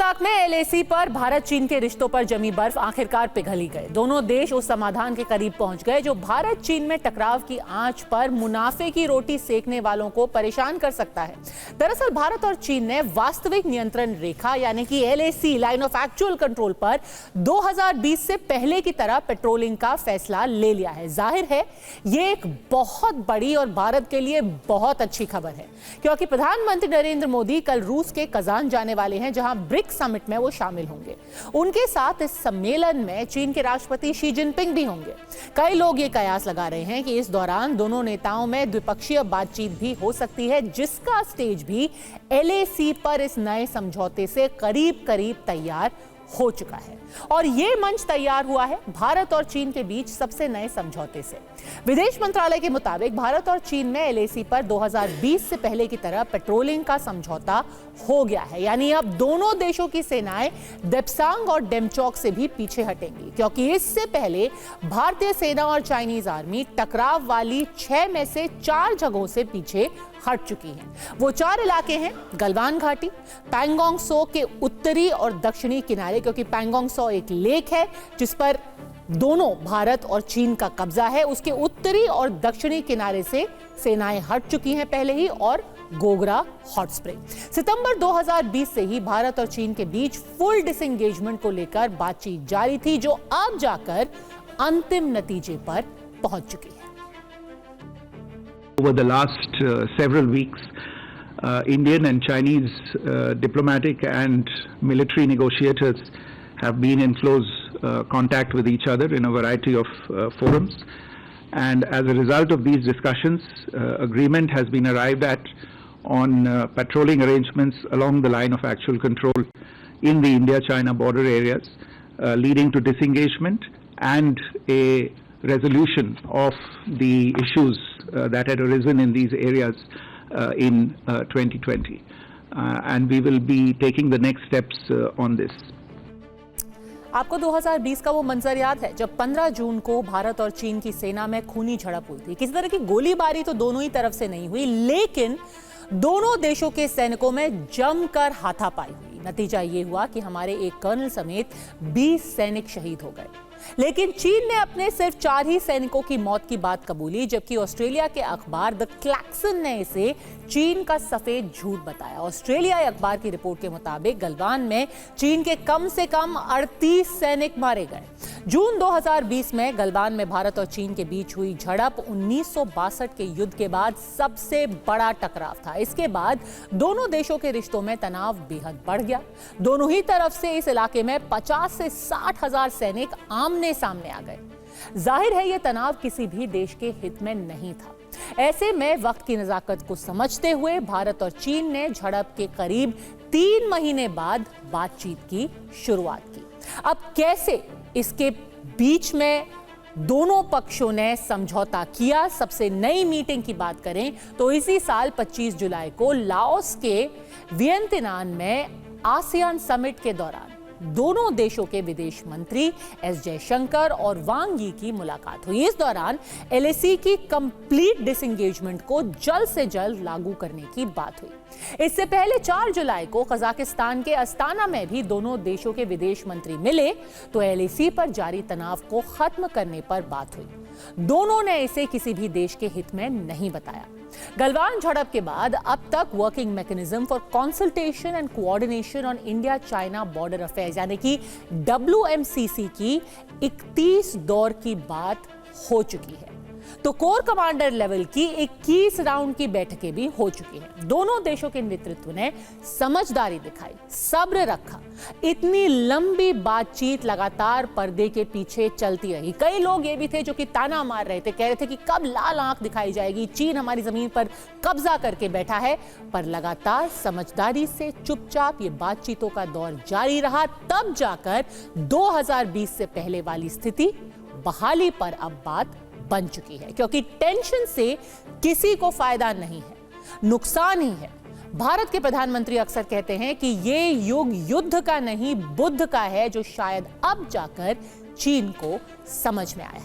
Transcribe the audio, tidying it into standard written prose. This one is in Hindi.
लद्दाख में एलएसी पर भारत चीन के रिश्तों पर जमी बर्फ आखिरकार पिघल ही गए। दोनों देश उस समाधान के करीब पहुंच गए जो भारत चीन में टकराव की आंच पर मुनाफे की रोटी सेकने वालों को परेशान कर सकता है। दरअसल भारत और चीन ने वास्तविक नियंत्रण रेखा यानी कि LAC line of actual control पर 2020 से पहले की तरह पेट्रोलिंग का फैसला ले लिया है। जाहिर है ये एक बहुत बड़ी और भारत के लिए बहुत अच्छी खबर है, क्योंकि प्रधानमंत्री नरेंद्र मोदी कल रूस के कजान जाने वाले हैं, जहां ब्रिक्स समिट में वो शामिल होंगे। उनके साथ इस सम्मेलन में चीन के राष्ट्रपति शी जिनपिंग भी होंगे। कई लोग ये कयास लगा रहे हैं कि इस दौरान दोनों नेताओं में द्विपक्षीय बातचीत भी हो सकती है, जिसका स्टेज भी एलएसी पर इस नए समझौते से करीब करीब तैयार हो चुका है। और ये मंच तैयार हुआ है भारत और चीन के बीच सबसे नए समझौते से। विदेश मंत्रालय के मुताबिक भारत और चीन में एलएसी पर 2020 से पहले की तरह पेट्रोलिंग का समझौता हो गया है, यानी अब दोनों देशों की सेनाएं देप्सांग और डेमचौक से भी पीछे हटेंगी, क्योंकि इससे पहले भारतीय सेना और चाइनीज आर्मी टकराव वाली 6 में से 4 जगहों से पीछे हट चुकी हैं। वो 4 इलाके हैं गलवान घाटी, पैंगोंग सो के उत्तरी और दक्षिणी किनारे, क्योंकि पैंगोंग सो एक लेक है जिस पर दोनों भारत और चीन का कब्जा है। उसके उत्तरी और दक्षिणी किनारे से सेनाएं हट चुकी हैं पहले ही, और गोगरा हॉट स्प्रिंग। सितंबर 2020 से ही भारत और चीन के बीच फुल डिसएंगेजमेंट को लेकर बातचीत जारी थी, जो अब जाकर अंतिम नतीजे पर पहुंच चुकी है। Over the last several weeks, Indian and Chinese diplomatic and military negotiators have been in close contact with each other in a variety of forums, and as a result of these discussions, agreement has been arrived at on patrolling arrangements along the line of actual control in the India-China border areas, leading to disengagement and a resolution of the issues that had arisen in these areas in 2020, and we will be taking the next steps on this. आपको 2020 का वो मंजर याद है जब 15 जून को भारत और चीन की सेना में खूनी झड़प हुई थी। किसी तरह की गोलीबारी तो दोनों ही तरफ से नहीं हुई, लेकिन दोनों देशों के सैनिकों में जमकर हाथापाई हुई। नतीजा ये हुआ कि हमारे एक कर्नल समेत 20 सैनिक शहीद हो गए। लेकिन चीन ने अपने सिर्फ 4 ही सैनिकों की मौत की बात कबूली, जबकि ऑस्ट्रेलिया के अखबार द क्लैक्सन ने इसे चीन का सफेद झूठ बताया। ऑस्ट्रेलियाई अखबार की रिपोर्ट के मुताबिक गलवान में चीन के कम से कम 38 सैनिक मारे गए। जून 2020 में गलवान में भारत और चीन के बीच हुई झड़प 1962 के युद्ध के बाद सबसे बड़ा टकराव था। इसके बाद दोनों देशों के रिश्तों में तनाव बेहद बढ़ गया। दोनों ही तरफ से इस इलाके में 50 से 60 हजार सैनिक आमने सामने आ गए। जाहिर है यह तनाव किसी भी देश के हित में नहीं था। ऐसे में वक्त की नजाकत को समझते हुए भारत और चीन ने झड़प के करीब 3 महीने बाद बातचीत की शुरुआत की। अब कैसे इसके बीच में दोनों पक्षों ने समझौता किया, सबसे नई मीटिंग की बात करें तो इसी साल 25 जुलाई को लाओस के वियंतिनान में आसियान समिट के दौरान दोनों देशों के विदेश मंत्री एस जयशंकर और वांग यी की मुलाकात हुई। इस दौरान एलएसी की कंप्लीट डिसएंगेजमेंट को जल्द से जल्द लागू करने की बात हुई। इससे पहले 4 जुलाई को कजाकिस्तान के अस्ताना में भी दोनों देशों के विदेश मंत्री मिले तो एलएसी पर जारी तनाव को खत्म करने पर बात हुई। दोनों ने इसे किसी भी देश के हित में नहीं बताया। गलवान झड़प के बाद अब तक working mechanism for consultation and coordination on India China border affairs यानी कि WMCC की 31 दौर की बात हो चुकी है, तो कोर कमांडर लेवल की 21 राउंड की बैठकें भी हो चुकी हैं। दोनों देशों के नेतृत्व ने समझदारी दिखाई, सब्र रखा। इतनी लंबी बातचीत लगातार पर्दे के पीछे चलती रही। कई लोग ये भी थे जो कि ताना मार रहे थे, कह रहे थे कि कब लाल आंख दिखाई जाएगी, चीन हमारी जमीन पर कब्जा करके बैठा है। पर लगातार समझदारी से चुपचाप ये बातचीतों का दौर जारी रहा, तब जाकर 2020 से पहले वाली स्थिति बहाली पर अब बात बन चुकी है, क्योंकि टेंशन से किसी को फायदा नहीं है, नुकसान ही है। भारत के प्रधानमंत्री अक्सर कहते हैं कि ये युग युद्ध का नहीं बुद्ध का है, जो शायद अब जाकर चीन को समझ में आया है।